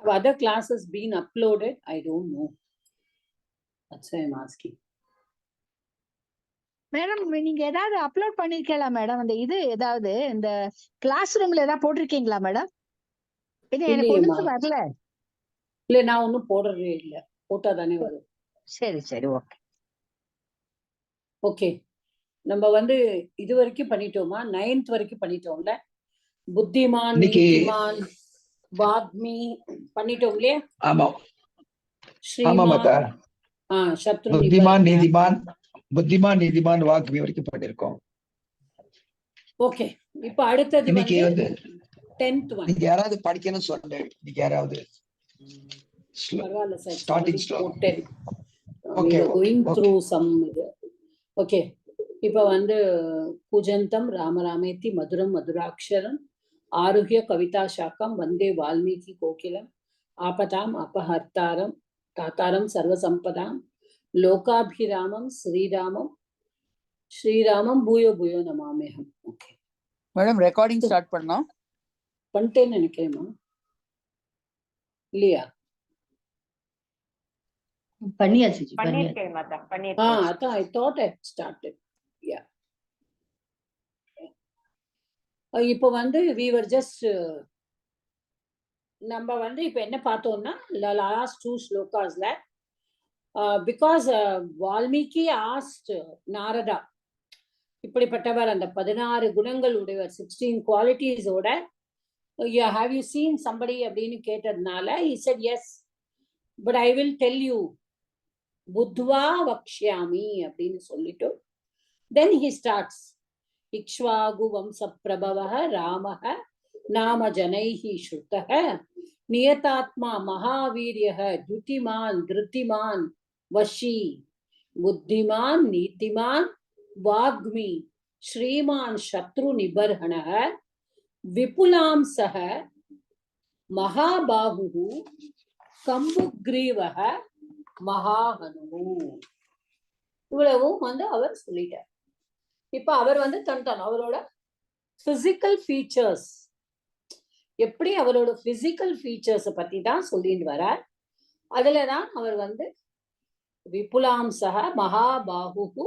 Have other classes been uploaded? I don't know. That's why I'm asking. Madam நீங்க ஏதாவது upload பண்ணிருக்கீங்களா madam? அந்த இது ஏதாவது இந்த கிளாஸ் ரூம்ல ஏதாவது போட்டிருக்கீங்களா மேடம்? எனக்கு ஒண்ணுமே வரல. இல்ல நான் ஒண்ணும் போடுறதே இல்ல. போட்டா தானே வரும். சரி சரி ஓகே. ஓகே, நம்ம வந்து இது வரைக்கும் பண்ணிட்டோமா? 9th வரைக்கும் பண்ணிட்டோம்ல. புத்திமான், நீதிமான், வாக்மி பண்ணிட்டோம் இல்லையா? ஆமா ஆமா மாதா. சத்ரு, புத்திமான் நீதிமான் வாக்மி வரைக்கும் பண்ணிருக்கோம். ஓகே, இப்ப அடுத்தது வந்து 10th one. நீங்க யாராவது படிக்கணும்னு சொன்னேன். நீங்க யாராவது பரவாயில்ல சார், ஸ்டார்டிங் போட்டேன். we are going through some. Okay, இப்ப வந்து குஜந்தம் ராமராமேத்தி மதுரம் மதுராட்சரம் ஆருஹ்ய கவிதா சாக்கம் வந்தே வால்மீகி கோகிலம் ஆபதாம் அபஹர்த்தாரம் தாத்தாரம் சர்வசம்பதாம் லோகாபிராமம் ஸ்ரீராமம் பூயோ பூயோ நமாமேஹம். ஓகே மேடம், ரெக்கார்டிங் ஸ்டார்ட் பண்ணலாம். பண்ணிட்டேன்னு நினைக்கிறேமா இல்லையா? பண்ணியாச்சு. அதான் I thought I started. Yeah. இப்போ வந்து we were just நம்ம வந்து இப்ப என்ன பார்த்தோம்னா லாஸ்ட் 2 ஸ்லோகாஸ்ல பிகாஸ் வால்மீகி ஆஸ்ட் நாரதா இப்படிப்பட்டவர் அந்த 16 குணங்கள் உடையவர் 16 குவாலிட்டிஸோட have you seen somebody அப்படின்னு கேட்டதுனால he said yes but I will tell you புத்வா வக்ஷ்யாமி அப்படின்னு சொல்லிட்டு then he starts இக்ஷ்வாகு வம்ச பிரபவஹ ராமஹ நாம ஜனைஹி ஸ்ருதஹ நியதாத்மா மகாவீரியஹ த்யுதிமான் திருத்திமான் வஷி புத்திமான் நீதிமான் வாக்மி ஸ்ரீமான் சத்ரு நிபர்ஹணஹ விபுலாம்சஹ மகாபாஹு கம்புக்ரீவஹ மகாஹனு. இவ்வளவும் வந்து அவர் சொல்லிட்டார். இப்ப அவர் வந்து அவரோட பிசிக்கல் ஃபீச்சர்ஸ், எப்படி அவரோட பிசிக்கல் ஃபீச்சர்ஸ் பத்தி தான் சொல்லிட்டு வரார். அதுலதான் அவர் வந்து விபுலாம்சக மகாபாஹு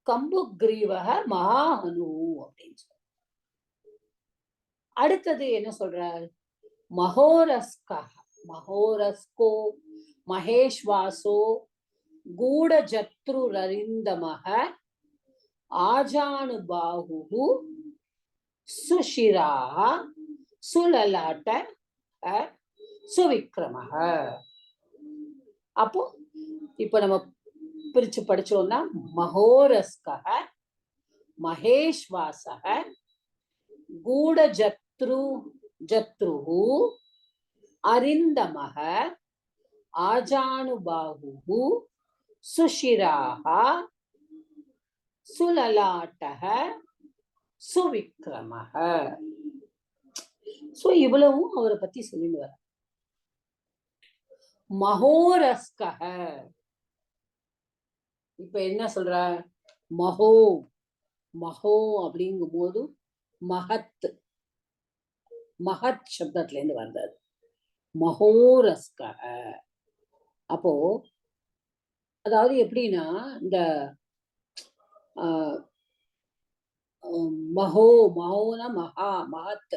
கம்புக்ரீவக மகாஹனு அப்படின்னு சொல்ற. அடுத்தது என்ன சொல்றார்? மகோரஸ்கோ மகேஷ்வாசோ கூடஜத்ருரரிந்தமஹ ஆஜானுபாஹு சுஷிராஹ சுலலாட்ட சுவிக்ரமஹ. அப்போ இப்ப நம்ம பிரிச்சு படிச்சோம்னா மகோரஸ்கஹ மகேஷ்வாசஹ கூடஜத்ருஹு அரிந்தமஹ ஆஜானுபாஹு சுஷிராஹ சுலலாட்டஹ சுவிக்ரமஹ. சோ இவ்வளவும் அவரை பத்தி சொல்லிட்டு வர. மகோரஸ்கஹ இப்ப என்ன சொல்ற? மகோ அப்படிங்கும் போது மகத் சப்தத்துல இருந்து வந்தது மகோரஸ்கஹ. அப்போ அதாவது எப்படின்னா இந்த மகோனா மகத்.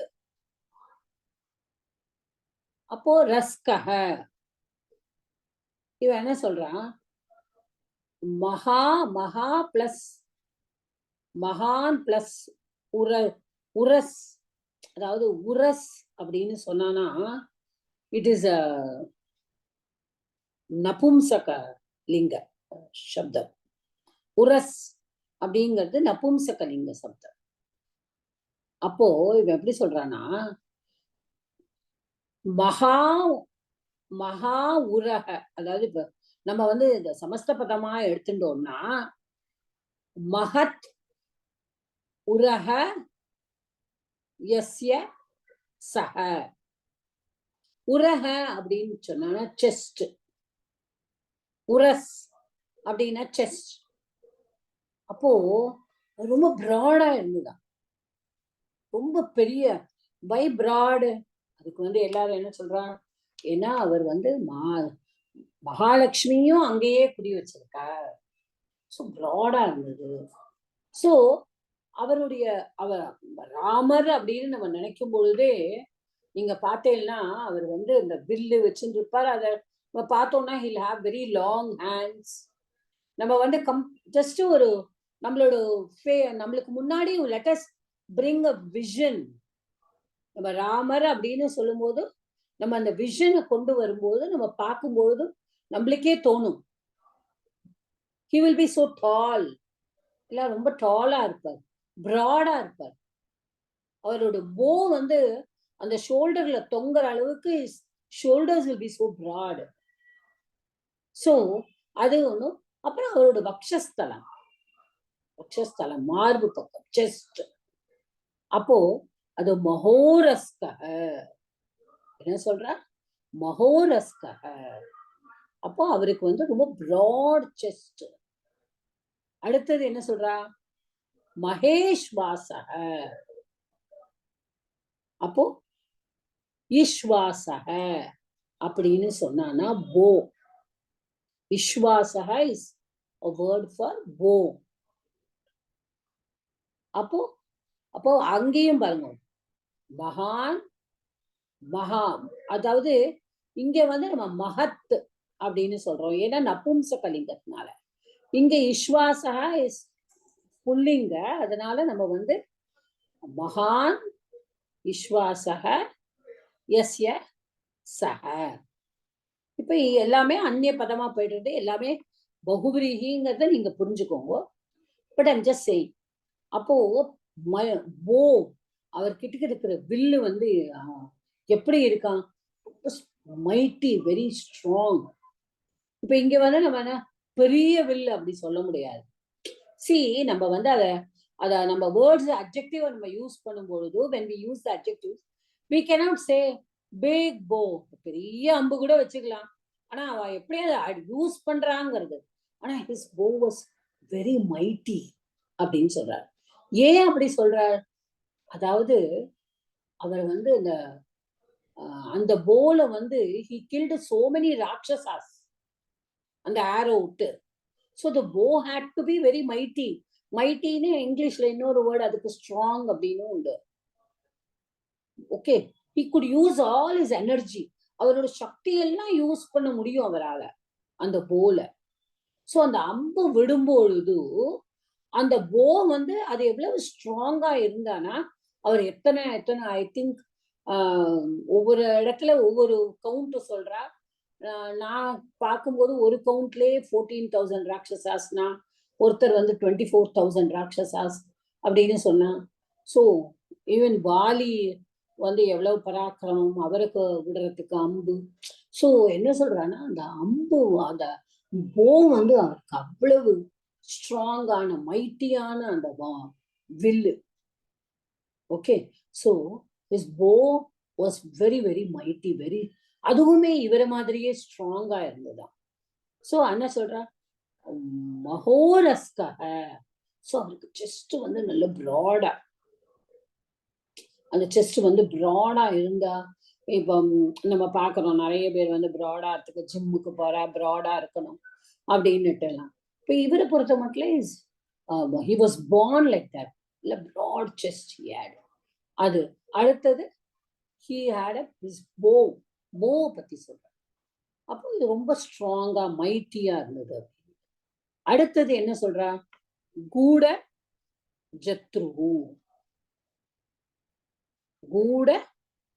அப்போ ரஸ்கஹ இவன் என்ன சொல்றான்? மகா பிளஸ் மகான் பிளஸ் உரஸ், அதாவது உரஸ் அப்படின்னு சொன்னானா இட் இஸ் அ நபும்சக லிங்க சப்தம். உரஸ் அப்படிங்கிறது நபும்சக லிங்க சப்தம். அப்போ இவன் எப்படி சொல்றானா மகா உரக, அதாவது இப்ப நம்ம வந்து இந்த சமஸ்த பதமா எடுத்துட்டோம்னா மகத் உரக யஸ்ய சஹ. உரக அப்படின்னு சொன்னா செஸ்ட், உரஸ் அப்படின்னா செஸ்ட். அப்போ ரொம்ப பிராடா இருந்துதான், ரொம்ப பெரிய. பை பிராடு அதுக்கு வந்து எல்லாரும் என்ன சொல்றான்? ஏன்னா அவர் வந்து மகாலட்சுமியும் அங்கேயே குடி வச்சிருக்கா. ஸோ ப்ராடா இருந்தது. ஸோ அவருடைய ராமர் அப்படின்னு நம்ம நினைக்கும் பொழுதே நீங்க பார்த்தேன்னா அவர் வந்து இந்த வில்லு வச்சுட்டு இருப்பார். அதை நம்ம பார்த்தோம்னா he'll have very long hands. நம்ம வந்து ஜஸ்ட் ஒரு நம்மளுக்கு முன்னாடி let us bring a vision. நம்ம ராமர் அப்படின்னு சொல்லும் போது நம்ம அந்த விஷனை கொண்டு வரும்போது நம்ம பார்க்கும்போது நம்மளுக்கே தோணும் he will be so tall. இல்ல ரொம்ப டாலா இருப்பார், பிராடா இருப்பார். அவரோட போ வந்து அந்த ஷோல்டர்ல தொங்குற அளவுக்கு shoulders will be so broad. So அது ஒன்றும். அப்புறம் அவரோட வக்ஷஸ்தலம் மார்பு பக்கம் செஸ்ட், அப்போ அது மகோரஸ்க. என்ன சொல்ற? மகோரஸ்க. அப்போ அவருக்கு வந்து ரொம்ப பிராட் செஸ்ட். அடுத்தது என்ன சொல்றா? மகேஷ் வாசக. அப்போ ஈஸ்வாசக அப்படின்னு சொன்னானா போ. ஈஸ்வாசக is a word for bow. அப்போ அப்போ அங்கேயும் பாருங்க மகான் மகாம், அதாவது இங்க வந்து நம்ம மகத் அப்படின்னு சொல்றோம், ஏன்னா நபும்ச கலிங்கத்தினால. இங்க ஈஸ்வாசக இஸ் புல்லிங்க, அதனால நம்ம வந்து மகான் ஈஸ்வாசக யஸ்ய சக. இப்ப எல்லாமே அந்நிய பதமா போயிட்டு எல்லாமே பகுவிரீகிங்கிறத நீங்க புரிஞ்சுக்கோங்க. But I'm just saying. அப்போ போ அவர்கிட்ட இருக்கிற வில்லு வந்து எப்படி இருக்கான்? Mighty, very strong. இப்ப இங்க வந்து நம்ம பெரிய வில்லு அப்படி சொல்ல முடியாது. சி நம்ம வந்து அத நம்ம வேர்ட்ஸ் அட்ஜெக்டிவ் நம்ம யூஸ் பண்ணும்பொழுது when we use the adjectives we cannot say big bow. பெரிய அம்பு கூட வச்சுக்கலாம், ஆனா அவ எப்படி அதை யூஸ் பண்றாங்கிறது. ஆனா his bow was very mighty அப்படின்னு சொல்றார். ஏன் அப்படி சொல்றார்? அதாவது அவர் வந்து அந்த போல வந்து he killed so many rakshasas அந்த ஆரோ விட்டு. So the bow had to be very mighty. மைட்டின்னு இங்கிலீஷ்ல இன்னொரு வேர்டு அதுக்கு ஸ்ட்ராங் அப்படின்னு உண்டு. Okay, he could use all his energy. அவரோட சக்தி எல்லாம் யூஸ் பண்ண முடியும் அவரால அந்த போல. ஸோ அந்த அம்பு விடும்பொழுது அந்த போ வந்து அது எவ்வளவு ஸ்ட்ராங்கா இருந்தானா அவர் எத்தனை ஐ திங்க் ஒவ்வொரு இடத்துல ஒவ்வொரு கவுண்ட் சொல்றா. நான் பார்க்கும்போது ஒரு கவுண்ட்லயே 14,000 ராட்சசாஸ்னா, ஒருத்தர் வந்து 24,000 ராட்சசாஸ் அப்படின்னு சொன்னான். ஸோ ஈவன் வாலி வந்து எவ்வளவு பராக்கிரமம் அவருக்கு விடுறதுக்கு அம்பு. ஸோ என்ன சொல்றான்னா அந்த அம்பு அந்த போ வந்து அவருக்கு அவ்வளவு ஸ்ட்ராங்கான மைட்டியான அந்த வில்லு. ஓகே, ஸோ ஹிஸ் போ was very very mighty, very, அதுவுமே இவரை மாதிரியே ஸ்ட்ராங்கா இருந்ததுதான். ஸோ என்ன சொல்றா? மகோரஸ்கக. ஸோ அவருக்கு செஸ்ட் வந்து நல்ல ப்ராடா, அந்த செஸ்ட் வந்து ப்ராடா இருந்தா இப்போ நம்ம பாக்குறோம் நிறைய பேர் வந்து ப்ராடா இருக்கு, ஜிம்முக்கு போறா ப்ராடா இருக்கணும் அப்படின்னுட்டு எல்லாம். இப்போ இவரை பொறுத்த மட்டும் is he was born like that, இல்ல broad chest he had. அது அடுத்தது he had his bow பத்தி சொல்றேன். அப்போ இது ரொம்ப ஸ்ட்ராங்கா மைட்டியா இருந்தது. அடுத்தது என்ன சொல்றா? கூட ஜத்ருஹு. கூட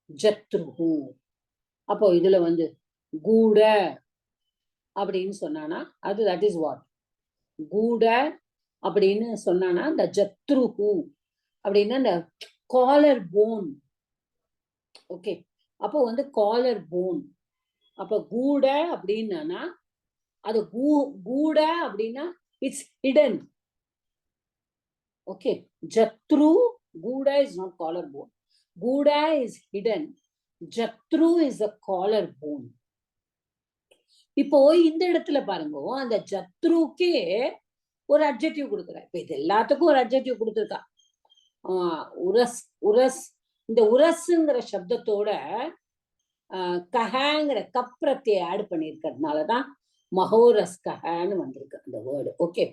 ஜத்ருஹு. அப்போ இதுல வந்து கூட அப்படின்னு சொன்னானா அது தட் இஸ் வாட் கூட அப்படின்னு சொன்னானா இந்த ஜத்ருஹு அப்படின்னா இந்த காலர் போன். ஓகே, அப்போ வந்து காலர் போன். அப்ப கூட அப்படின்னா அது கூட அப்படின்னா இட்ஸ் ஹிடன். ஓகே, ஜத்ரு கூட இஸ் நாட் காலர் போன். கூட இஸ் ஹிடன், ஜத்ரு இஸ் அ காலர் போன். இப்போ இந்த இடத்துல பாருங்க, அந்த ஜத்ருக்கே ஒரு அட்ஜெக்டிவ் கொடுக்குற. இப்ப இது எல்லாத்துக்கும் ஒரு அட்ஜெக்டிவ் கொடுத்துருக்கா. உரஸ். இந்த உரஸ்ங்கிற சப்தத்தோட கஹங்கிற கப்ரத்தியை ஆட் பண்ணியிருக்கிறதுனாலதான் மகோரஸ் கஹன்னு வந்திருக்கு அந்த வேர்டு. ஓகே,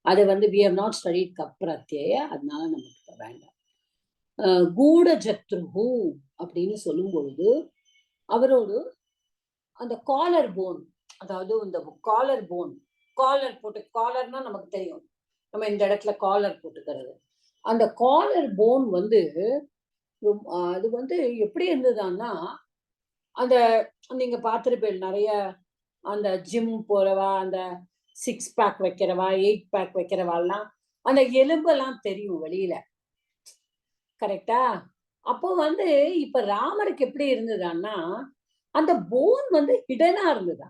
அது வந்து we have not studied கப்ரத்திய, அதனால நமக்கு இப்ப வேண்டாம். கூடஜத்ருஹு அப்படின்னு சொல்லும் பொழுது அவரோடு அந்த காலர் போன், அதாவது இந்த காலர் போன், காலர் போட்டு, காலர்னா நமக்கு தெரியும் நம்ம இந்த இடத்துல காலர் போட்டுக்கிறது, அந்த காலர் போன் வந்து அது வந்து எப்படி இருந்ததுன்னா, அந்த நீங்க பார்த்திருப்பீங்க நிறைய அந்த ஜிம் போறவா, அந்த 6 பேக் வைக்கிறவா, 8 பேக் வைக்கிறவாலாம் அந்த எலும்பெல்லாம் தெரியும் வெளியில, கரெக்டா? அப்போ வந்து இப்ப ராமருக்கு எப்படி இருந்ததுன்னா அந்த போன் வந்து ஹிடனா இருந்ததா.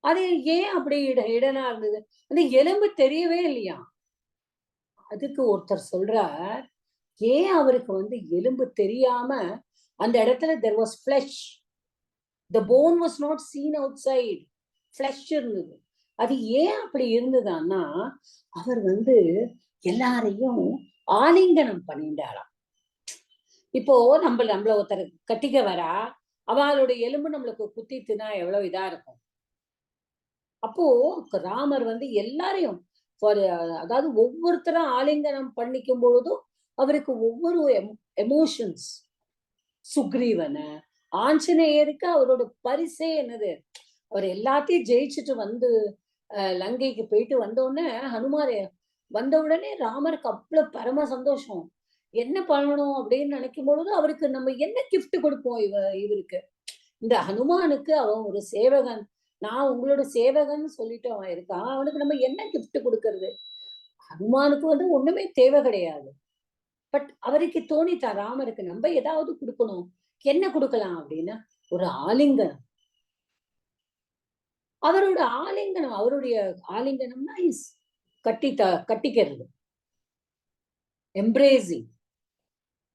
அது ஏன் அப்படி ஹிடனா இருந்தது? அந்த எலும்பு தெரியவே இல்லையா. அதுக்கு ஒருத்தர் சொல்றார், ஏன் அவருக்கு வந்து எலும்பு தெரியாம அந்த இடத்துல there was flesh, the bone was not seen outside, flesh இருந்தது. அது ஏன் அப்படி இருந்ததுன்னா அவர் வந்து எல்லாரையும் ஆலிங்கனம் பண்ணிட்டாராம். இப்போ நம்மள ஒருத்தர் கட்டிக்க வரா, அவளோட எலும்பு நம்மளுக்கு குத்திட்டுனா எவ்வளவு இதா இருக்கும். அப்போ ராமர் வந்து எல்லாரையும் அதாவது ஒவ்வொருத்தரும் ஆலிங்கனம் பண்ணிக்கும் பொழுதும் அவருக்கு ஒவ்வொரு எமோஷன்ஸ். சுக்ரீவன, ஆஞ்சநேயருக்கு அவரோட பரிசே என்னது, அவர் எல்லாத்தையும் ஜெயிச்சுட்டு வந்து லங்கைக்கு போயிட்டு வந்தோடனே ஹனுமார் வந்த உடனே ராமருக்கு அவ்வளவு பரம சந்தோஷம். என்ன பண்ணணும் அப்படின்னு நினைக்கும் பொழுது அவருக்கு நம்ம என்ன கிஃப்ட் கொடுப்போம் இவருக்கு, இந்த ஹனுமானுக்கு அவன் ஒரு சேவகன், நான் உங்களோட சேவகன் சொல்லிட்டு அவன் இருக்கான், அவனுக்கு நம்ம என்ன கிஃப்ட் கொடுக்கறது? ஹனுமானுக்கு வந்து ஒண்ணுமே தேவை கிடையாது. பட் அவருக்கு தோணித்தா ராமருக்கு நம்ம ஏதாவது கொடுக்கணும், என்ன கொடுக்கலாம் அப்படின்னா ஒரு ஆலிங்கனம். அவரோட ஆலிங்கனம், அவருடைய ஆலிங்கனம்னா இஸ் கட்டிக்கிறது, எம்ப்ரேசிங்.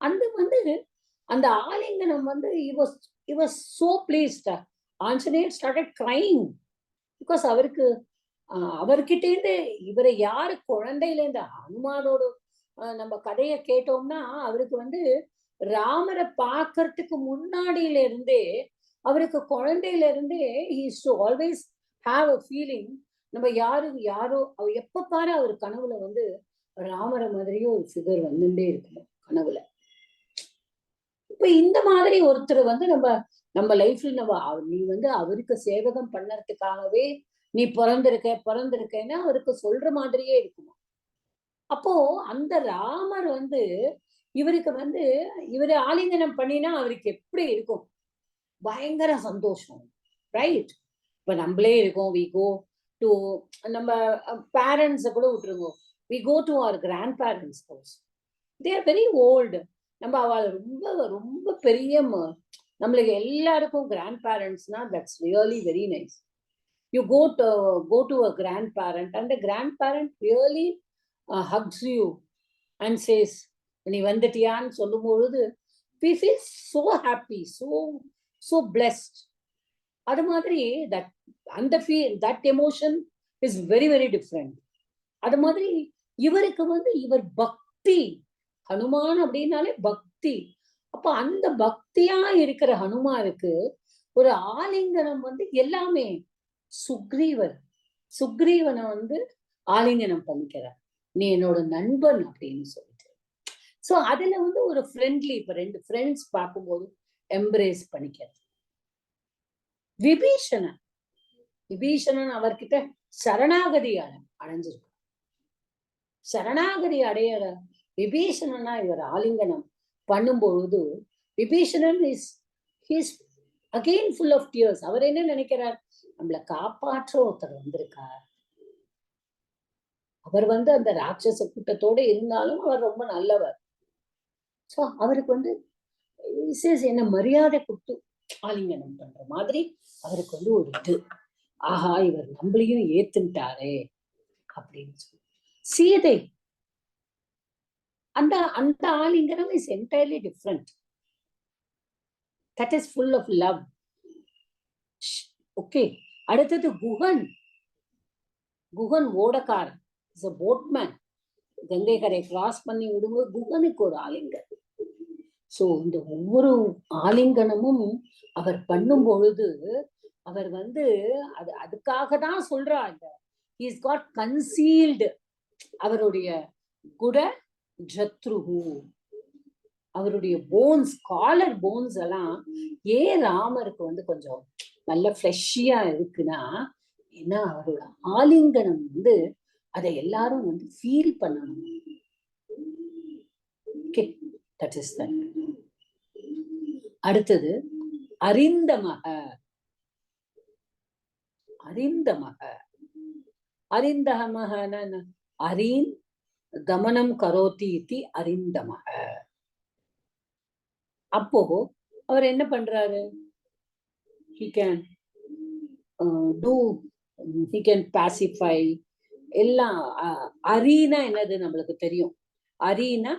அந்த வந்து அந்த ஆலிங்கனம் வந்து he was so pleased. Anjaneyar started crying because அவர்கிட்ட இருந்து இவரை யாரு குழந்தையில இருந்து ஹனுமானோட நம்ம கதையை கேட்டோம்னா அவருக்கு வந்து ராமரை பார்க்கறதுக்கு முன்னாடியில இருந்தே அவருக்கு குழந்தையில இருந்தே he used to always have a feeling, நம்ம யாரோ அவர் எப்ப பாரு அவர் கனவுல வந்து ராமரை மாதிரியும் ஒரு ஃபிகர் வந்துட்டே இருக்கணும் கனவுல. இப்ப இந்த மாதிரி ஒருத்தர் வந்து நம்ம லைஃப்ல நீ வந்து அவருக்கு சேவகம் பண்ணறதுக்காகவே நீ பிறந்திருக்கேன்னா அவருக்கு சொல்ற மாதிரியே இருக்கணும். அப்போ அந்த ராமர் வந்து இவருக்கு வந்து இவரு ஆலிங்கனம் பண்ணினா அவருக்கு எப்படி இருக்கும், பயங்கர சந்தோஷம், ரைட்? இப்ப நம்மளே இருக்கோம், we go to நம்ம பேரண்ட்ஸ கூட விட்டுருங்க, we go to our grandparents house, they are very old, நம்ம அவள் ரொம்ப ரொம்ப பெரிய நம்மளுக்கு எல்லாருக்கும் கிராண்ட் பேரண்ட்ஸ்னா that's really very nice. You go to a grandparent and the grandparent really hugs you and says நீ வந்துட்டியான்னு சொல்லும் பொழுது we feel so happy, so blessed. அது மாதிரி that emotion is very very different. அது மாதிரி இவருக்கு வந்து இவர் பக்தி, ஹனுமான் அப்படின்னாலே பக்தி. அப்ப அந்த பக்தியா இருக்கிற ஹனுமாருக்கு ஒரு ஆலிங்கனம் வந்து எல்லாமே சுக்ரீவனை வந்து ஆலிங்கனம் பண்ணிக்கிறார், நீ என்னோட நண்பன் அப்படின்னு சொல்லிட்டு. சோ அதுல வந்து ஒரு ஃப்ரெண்ட்லி, இப்ப 2 ஃப்ரெண்ட்ஸ் பார்க்கும்போது எம்ப்ரேஸ் பண்ணிக்கிறது. விபீஷணன் அவர்கிட்ட சரணாகதி அடைஞ்சிருக்கு. சரணாகதி அடையிற விபீஷணனா இவர் ஆலிங்கனம் பண்ணும்பொழுது விபீஷணன் is again full of tears. அவர் என்ன நினைக்கிறார், நம்மளை காப்பாற்ற ஒருத்தர் வந்திருக்கார். அவர் வந்து அந்த ராட்சச கூட்டத்தோட இருந்தாலும் அவர் ரொம்ப நல்லவர். சோ அவருக்கு வந்து என்ன மரியாதை கொடுத்து ஆலிங்கனம் பண்ற மாதிரி அவருக்கு வந்து ஒரு இது, ஆஹா இவர் நம்மளையும் ஏத்துட்டாரே அப்படின்னு சொல்லி. சீதை அந்த ஆலிங்கனம் is entirely different. That is full of love. Okay, அடுத்தது குகன் ஓடக்காரன், இஸ் a boatman. கங்கை கரை கிராஸ் பண்ணி விடும்போது குகனுக்கு ஒரு ஆலிங்கனம். சோ இந்த ஒவ்வொரு ஆலிங்கனமும் அவர் பண்ணும் பொழுது அவர் வந்து அதுக்காக தான் சொல்றாங்க. He's got concealed அவருடைய குட ஜத்ருஹு, அவருடைய போன்ஸ், காலர் போன்ஸ் எல்லாம் ஏன் ராமருக்கு வந்து கொஞ்சம் நல்ல ஃப்ளஷியா இருக்குன்னா, ஏன்னா அவரோட ஆலிங்கனம் வந்து அதை எல்லாரும் வந்து ஃபீல் பண்ணணும். Okay, that is that. அடுத்தது அரிந்தமக. அரிந்தமக, அரிந்தமகன அரீன் கமனம் கரோதி இதி அரிந்தமக. அப்போ அவர் என்ன பண்றாரு? he can do, he can pacify எல்லாம். அரீனா என்னது நம்மளுக்கு தெரியும். அரீனா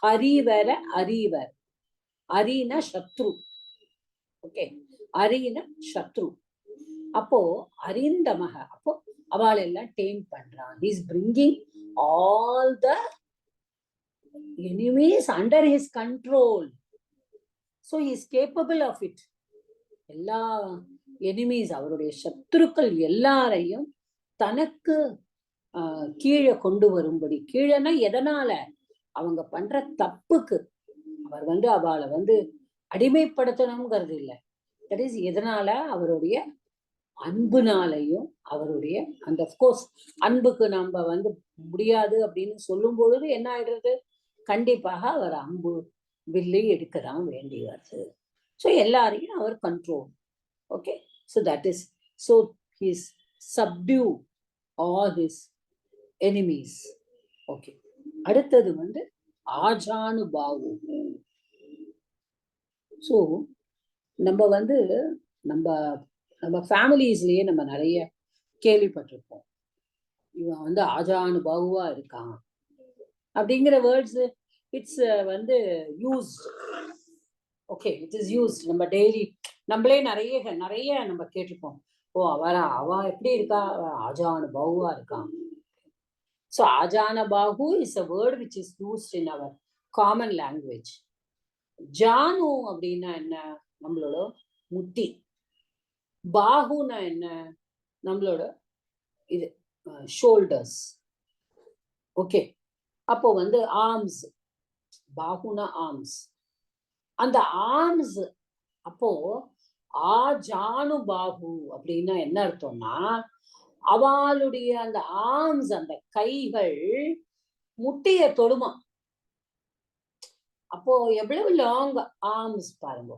ஹரி வேற, அரி வேற. அரீனா சத்ரு. ஓகே, அரீனா சத்ரு. அப்போ அரிந்தமக, அப்போ அவள் எல்லாம் டேம் பண்றான். he is bringing all the enemies under his control, so he is capable of it. எல்லா எனிமீஸ், அவருடைய சத்துருக்கள் எல்லாரையும் தனக்கு கீழே கொண்டு வரும்படி. கீழேனா எதனால? அவங்க பண்ற தப்புக்கு அவர் வந்து அவளை வந்து அடிமைப்படுத்தணுங்கிறது இல்லை. தட் இஸ் எதனால? அவருடைய அன்புனாலையும், அவருடைய அந்த அஃப்கோர்ஸ் அன்புக்கு நம்ம வந்து முடியாது அப்படின்னு சொல்லும் பொழுது என்ன ஆயிடுறது? கண்டிப்பாக அவர் அம்பு வில்லை எடுக்கதான் வேண்டி வருது. ஸோ எல்லாரையும் அவர் control. Okay, so that is, so he's subdue all his enemies. Okay, அடுத்தது வந்து ஆஜானுபாவு. ஸோ நம்ம வந்து நம்ம நம்ம ஃபேமிலிஸ்லயே நம்ம நிறைய கேள்விப்பட்டிருப்போம், இவன் வந்து ஆஜானுபாகுவா இருக்கான் அப்படிங்கிற வேர்ட்ஸ். இட்ஸ் வந்து used. Okay, it is used. நம்ம டெய்லி நம்மளே நிறைய நம்ம கேட்டிருப்போம். ஓ, அவ எப்படி இருக்கா? ஆஜானுபாகுவா இருக்கான். ஸோ ஆஜானுபாகு is a word which is used in our common language. ஜானு அப்படின்னா என்ன? நம்மளோட முட்டி. பாகுனா என்ன? நம்மளோட இது ஷோல்டர்ஸ். ஓகே, அப்போ வந்து ஆர்ம்ஸ். பாகுனா ஆர்ம்ஸ். அந்த ஆர்ம்ஸ், அப்போ ஆஜானு பாகு அப்படின்னா என்ன அர்த்தம்னா, அவளுடைய அந்த ஆர்ம்ஸ், அந்த கைகள் முட்டிய தொடுமா. அப்போ எவ்வளவு லாங் ஆர்ம்ஸ் பாருங்க.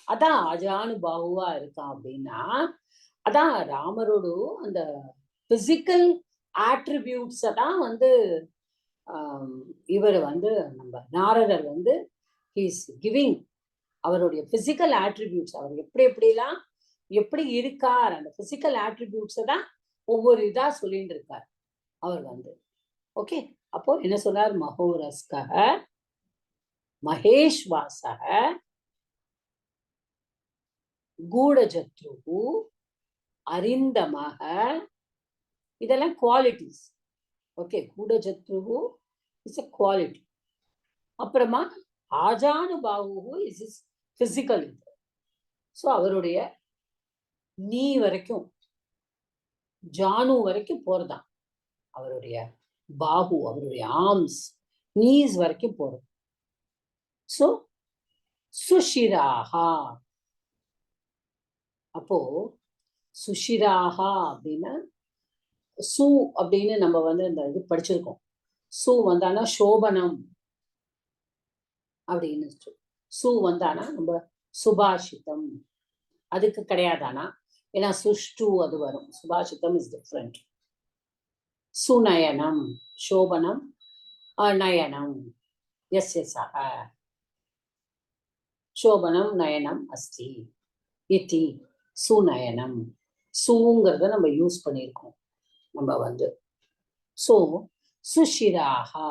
அதான் ஆஜானு பாகுவா இருக்கான் அப்படின்னா, அதான் ராமரோட அந்த பிசிக்கல் ஆட்ரிபியூட்ஸ தான் வந்து இவர் வந்து நம்ம நாரதர் வந்து ஹீஸ் கிவிங் அவருடைய பிசிக்கல் ஆட்ரிபியூட்ஸ். அவர் எப்படிலாம் எப்படி இருக்கார், அந்த பிசிக்கல் ஆட்ரிபியூட்ஸை தான் ஒவ்வொரு இதா சொல்லிட்டு இருக்கார் அவர் வந்து. ஓகே, அப்போ என்ன சொன்னார்? மகோரஸ்கஹ மகேஷ்வாசக கூடஜத்ரு அரிந்தமக. இதெல்லாம் குவாலிட்டிஸ். ஓகே, கூடஜத்ரு இஸ் a குவாலிட்டி. அப்புறமா ஆஜானுபாகு இஸ் இஸ் பிசிக்கல். ஸோ அவருடைய நீ வரைக்கும், ஜானு வரைக்கும் போறதான் அவருடைய பாகு, அவருடைய ஆர்ம்ஸ் நீஸ் வரைக்கும் போறது. ஸோ சுஷிராகா. அப்போ சுஷிராகா அப்படின்னா, சு அப்படின்னு நம்ம வந்து இந்த இது படிச்சிருக்கோம். சு வந்தானா சோபனம் அப்படின்னு. சு வந்தானா நம்ம சுபாஷிதம், அதுக்கு கிடையாதானா? ஏன்னா சுஷ்டு அது வரும். சுபாஷிதம் இஸ் டிஃப்ரெண்ட். சுநயனம், சோபனம், நயனம். எஸ் எஸ் சோபனம் நயனம் அஸ்தி இதி சுநயனம். சுங்கிறத நம்ம யூஸ் பண்ணியிருக்கோம் நம்ம வந்து. ஸோ சுஷிராகா,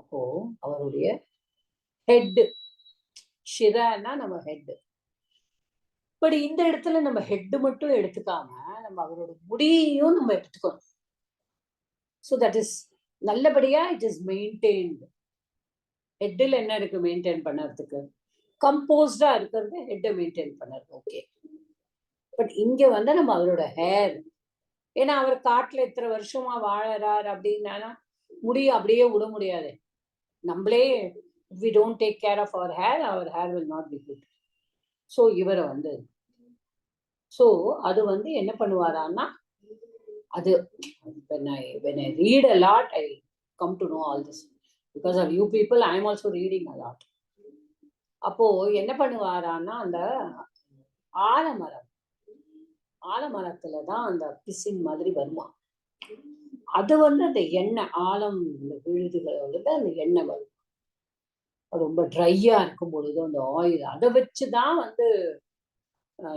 அப்போ அவருடைய ஹெட். ஷிரானா நம்ம ஹெட். பட் இந்த இடத்துல நம்ம ஹெட் மட்டும் எடுத்துக்காம நம்ம அவரோட முடியையும் நம்ம எடுத்துக்கணும். ஸோ தட் இஸ் நல்லபடியா இட் இஸ் மெயின்டைன்டு. ஹெட்டில் என்ன இருக்கு மெயின்டைன் பண்ணறதுக்கு? கம்போஸ்டா இருக்கிறது ஹெட்டை மெயின்டைன் பண்ணறது. ஓகே. பட் இங்க வந்து நம்ம அவரோட ஹேர், ஏன்னா அவர் காட்டுல இத்தனை வருஷமா வாழறார் அப்படின்னா முடிய அப்படியே விட முடியாது. நம்மளே we don't take care of our hair will not be good. So இவரை வந்து so அது வந்து என்ன பண்ணுவாரான்னா, அது when I read a lot, I come to know all this because of you people. I am also reading a lot. அப்போ என்ன பண்ணுவாரான்னா, அந்த ஆலமரத்துலதான் அந்த பிசின் மாதிரி வருமா. அது வந்து அந்த எண்ணெய் ஆலம் விழுதுகளோட அந்த எண்ணெய் வரும். ரொம்ப ட்ரையா இருக்கும் பொழுது அந்த ஆயில் அதை வச்சுதான் வந்து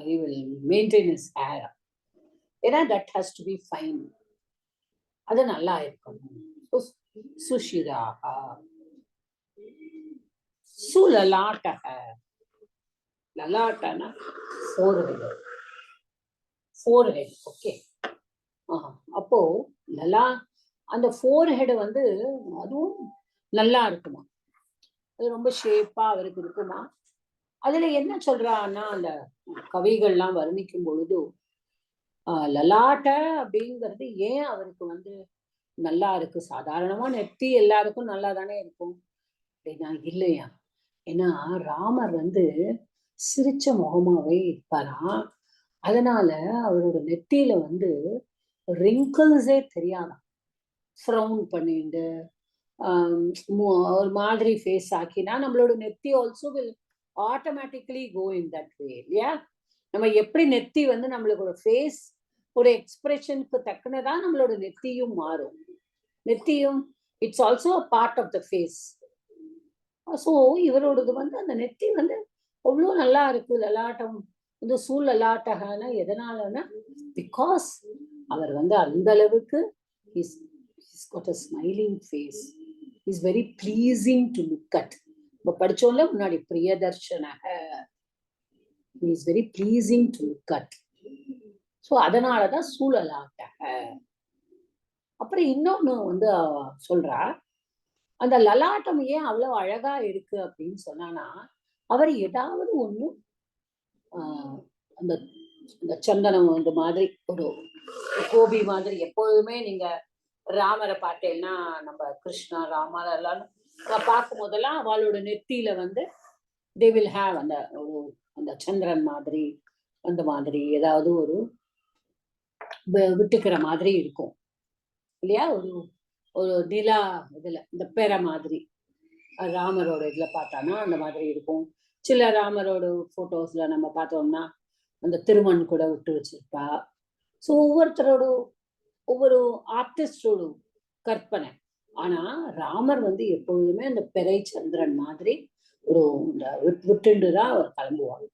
he will maintain his hair. ஏன்னா that has to be fine. அது நல்லா இருக்கணும். சுஷிராக சுலலாட்டக, லலாட்டனா forehead. ஓகே. அப்போ லலா அந்த forehead வந்து அதுவும் நல்லா இருக்குமா, அது ரொம்ப ஷேப்பா அவருக்கு இருக்குமா. அதுல என்ன சொல்றான்னா, அந்த கவிகள்லாம் வர்ணிக்கும் பொழுது லலாட்ட அப்படிங்கிறது ஏன் அவருக்கு வந்து நல்லா இருக்கு. சாதாரணமா நெத்தி எல்லாருக்கும் நல்லா தானே இருக்கும் அப்படின்னா இல்லையா. ஏன்னா ராமர் வந்து சிரிச்ச முகமாவே இருப்பாராம். அதனால அவரோட நெத்தியில வந்து ரிங்கிள்ஸே தெரியாதான். ஃப்ரௌன் பண்ணிட்டு ஒரு மாதிரி ஃபேஸ் ஆக்கினா நம்மளோட நெத்தி also will automatically go in that way இல்லையா. நம்ம எப்படி நெத்தி வந்து நம்மளோட ஃபேஸ் ஒரு எக்ஸ்பிரஷனுக்கு தக்கனதான் நம்மளோட நெத்தியும் மாறும். நெத்தியும் it's also a part of the face. So இவரோடது வந்து அந்த நெத்தி வந்து அவ்வளோ நல்லா இருக்கு. லலாட்டம் வந்து லலாட்டகனா எதனாலன்னா, பிகாஸ் அவர் வந்து அந்த அளவுக்கு he's got a smiling face. He's very pleasing to look at. இப்போ படிச்சோம்ல முன்னாடி பிரியதர்ஷனக, he is very pleasing to look at. So அதனாலதான் சூழலாட்டக. அப்புறம் இன்னொன்னு வந்து சொல்றா, அந்த லலாட்டம் ஏன் அவ்வளவு அழகா இருக்கு அப்படின்னு சொன்னானா, அவர் ஏதாவது ஒண்ணு அந்த அந்த சந்தனம் அந்த மாதிரி ஒரு கோபி மாதிரி எப்போதுமே நீங்க ராமரை பார்த்தேன்னா, நம்ம கிருஷ்ணா ராமர் எல்லாம் பார்க்கும் போதெல்லாம் அவளோட நெத்தியில வந்து they will have அந்த சந்திரன் மாதிரி அந்த மாதிரி ஏதாவது ஒரு விட்டுக்கிற மாதிரி இருக்கும் இல்லையா. ஒரு நிலா இதுல இந்த பெற மாதிரி ராமரோட இதுல பார்த்தானா அந்த மாதிரி இருக்கும். சில ராமரோட போட்டோஸ்ல நம்ம பார்த்தோம்னா அந்த திருமண் கூட விட்டு வச்சிருப்பா. ஸோ ஒவ்வொருத்தரோட ஒவ்வொரு ஆர்டிஸ்டோட கற்பனை. ஆனா ராமர் வந்து எப்பொழுதுமே அந்த பெரை சந்திரன் மாதிரி ஒரு விட்டுண்டுதான் அவர் கிளம்புவாங்க.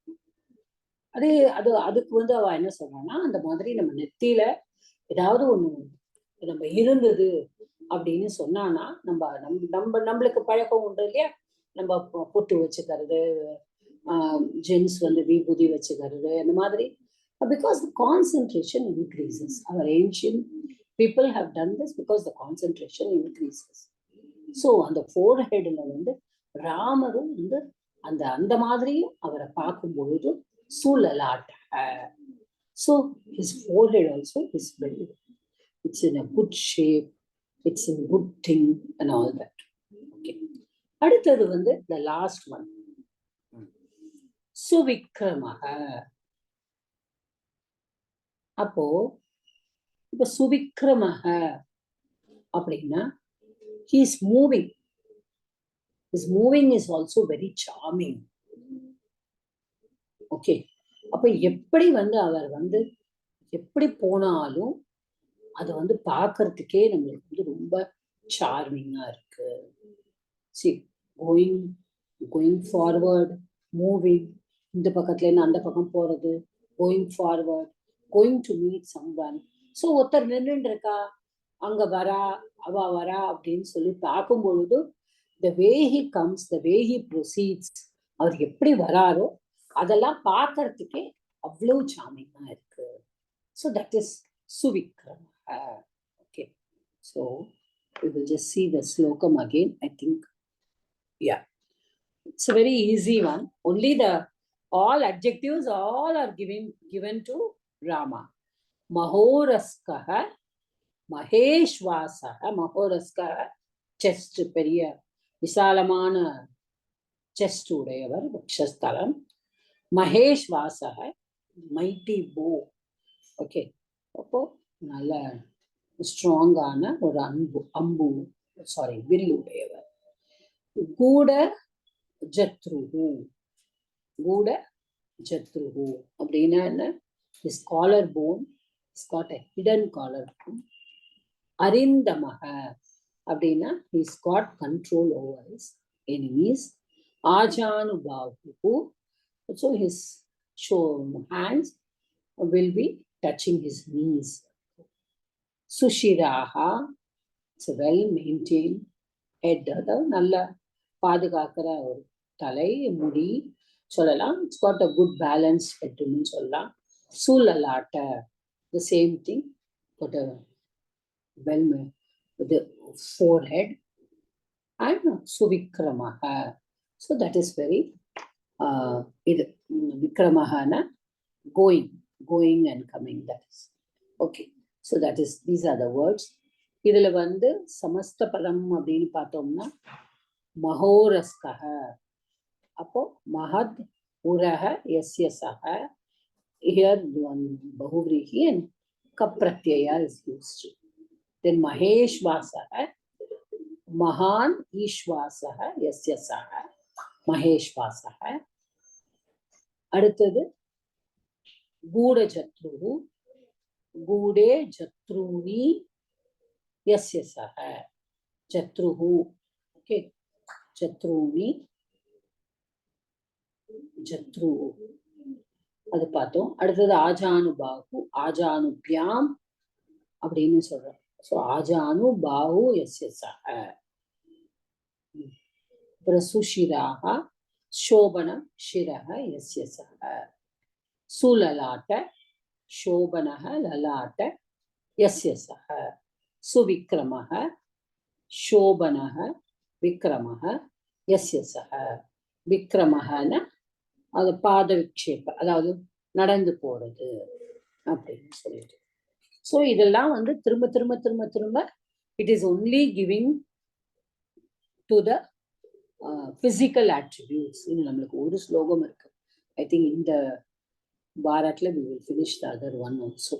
அதுக்கு வந்து அவ என்ன சொல்றான்னா, அந்த மாதிரி நம்ம நெத்தியில ஏதாவது ஒண்ணு நம்ம இருந்தது அப்படின்னு சொன்னானா, நம்மளுக்கு பழக்கம் உண்டு இல்லையா. நம்ம பொட்டு வச்சுக்கிறது, ஜென்ஸ் வந்து விபூதி வச்சுக்கிறது, அந்த மாதிரி. Because the concentration increases. Our ancient people have done this because the concentration increases. So on the forehead வந்து ராமரும் வந்து அந்த மாதிரியும் அவரை பார்க்கும் பொழுது சூழலாட்ட. So his forehead also is very, it's in a good shape, it's in good thing and all that. Okay. அடுத்தது வந்து the last one, சுவிக்ரமக. அப்போ இப்ப சுவிக்ரமக அப்படின்னா he is moving. His moving is also very charming. Okay. அப்ப எப்படி வந்து அவர் வந்து எப்படி போனாலும் அது வந்து பார்க்கறதுக்கே நம்மளுக்கு வந்து ரொம்ப சார்மிங்கா இருக்கு. See, going forward, moving, இந்த பக்கத்துல இருந்து அந்த பக்கம் போறது, going forward, going to meet someone. So ஒருத்தர் நின்றுட்டு இருக்கா, அங்க வரா அவ வரா அப்படின்னு சொல்லி பார்க்கும் பொழுது the way he comes, the way he proceeds, அவர் எப்படி வராரோ அதெல்லாம் பார்க்கறதுக்கே அவ்வளவு சாமிங்கா இருக்கு. So that is சுவிக்ரம. Okay, so we will just see the slokam again. I think Yeah, it's a very easy one. Only the all adjectives all are given to Rama. Mahoraskaha, Maheshwasaha. Mahoraskaha, chest பெரிய விசாலமான chest உடையவர், வக்ஷஸ்தலம். Maheshwasaha, mighty bow. Okay, அப்போ நல்ல ஸ்ட்ராங்கான ஒரு அம்பு will உடையவர். கூட ஜத்ருஹு, கூட ஜத்ருஹு அப்படின்னா என்ன? his collar bone has got a hidden collar bone. அரிந்தமக அப்படின்னா he's got control over his enemies. ஆஜானுபாஹு, so his hands will be touching his knees. Sushiraha, it's a well maintained head, அதாவது நல்ல பாதுகாக்கிற ஒரு தலை முடி சொல்லலாம். It's got a good balance ஹெட்னு சொல்லலாம். சூழலாட்ட, the same thing, got a well with the forehead. And suvikramaha, so that is very இது விக்ரமஹான going and coming, that is okay. So that is, these are the words. இதுல வந்து சமஸ்த பதம் அப்படின்னு பார்த்தோம்னா மகோரஸ்கஹ, அப்போ மஹத் உரஹ யஸ்ய சஹ, here one bahuvrihi and kap pratyaya is used. Then maheshwasaha, mahan ishwasaha yasya saha, maheshwasaha. அடுத்தது கூட ஜத்ருஹு, கூடே ஜத்ருனி யஸ்ய சஹ, ஜத்ருஹு. ஓகே, ஜத்ருனி, ஜத்ரு அது பார்த்தோம். அடுத்தது ஆஜானுபாஹு, ஆஜானுபியாம் அப்படின்னு சொல்றோம். ஸோ ஆஜானுபாஹு யஸ்ய சஹ. அப்புறம் சுஷிராக, சோபனம் ஷிரஹ யஸ்ய சஹ. சுலலாட்ட, சோபனஹ லலாட்ட யஸ்ய சஹ. சுவிக்ரமஹ, சோபனஹ விக்ரமஹ யஸ்ய சஹ. விக்ரமஹன அது பாத விக்ஷேப, அதாவது நடந்து போறது அப்படின்னு சொல்லிட்டு. ஸோ இதெல்லாம் வந்து திரும்ப திரும்ப திரும்ப திரும்ப it is only giving to the physical attributes. இன்னும் நம்மளுக்கு ஒரு ஸ்லோகம் இருக்கு. ஐ திங்க் இந்த வாரத்துல we will finish the other one also.